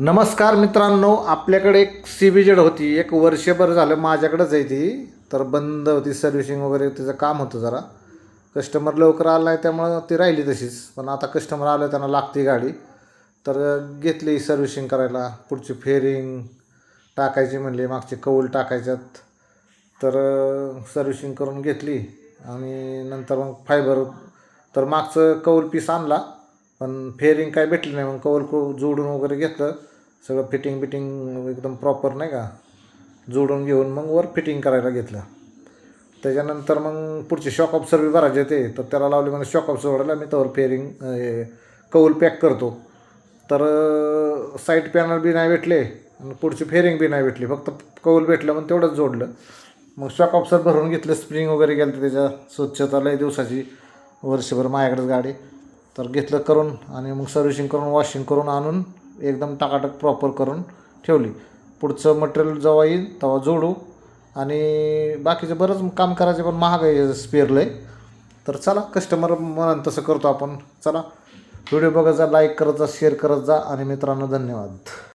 नमस्कार मित्रांनो, आपल्याकडे एक CBZ होती. एक वर्षभर झालं माझ्याकडेच आहे ती. तर बंद होती, सर्व्हिसिंग वगैरे तिचं काम होतं जरा. कस्टमर लवकर आला नाही त्यामुळं ती राहिली तशीच. पण आता कस्टमर आलं, त्यांना लागती गाडी, तर घेतली सर्व्हिसिंग करायला. पुढची फेरिंग टाकायची म्हणली, मागचे कौल टाकायच्यात, तर सर्व्हिसिंग करून घेतली. आणि नंतर मग फायबर, तर मागचं कौल पीस आणला, पण फेरिंग काय भेटली नाही. मग कौल जोडून वगैरे घेतलं, सगळं फिटिंग बिटिंग एकदम प्रॉपर नाही का जोडून घेऊन मग वर फिटिंग करायला घेतलं. त्याच्यानंतर मग पुढचे शॉक ऑब्सर्व बी भरायचे ते, तर त्याला लावले मला शॉक ऑब्सर्व भरायला. मी तर फेरिंग कौल पॅक करतो. तर साईड पॅनल बी नाही भेटले आणि पुढची फेरिंग बी नाही भेटली, फक्त कौल भेटलं, मग तेवढंच जोडलं. मग शॉक ऑब्सर्व भरून घेतलं, स्प्रिंग वगैरे गेलं तर त्याच्या स्वच्छता लय दिवसाची, वर्षभर माझ्याकडेच गाडी. तर घेतलं करून आणि मग सर्व्हिसिंग करून वॉशिंग करून आणून एकदम टाकाटक प्रॉपर करून ठेवली. पुढचं मटेरियल जेव्हा येईल तेव्हा जोडू. आणि बाकीचं बरंच काम करायचं, पण महाग आहे स्पेअर लय. तर चला, कस्टमर म्हणून तसं करतो आपण. चला, व्हिडिओ बघत जा, लाईक करत जा, शेअर करत जा. आणि मित्रांनो, धन्यवाद.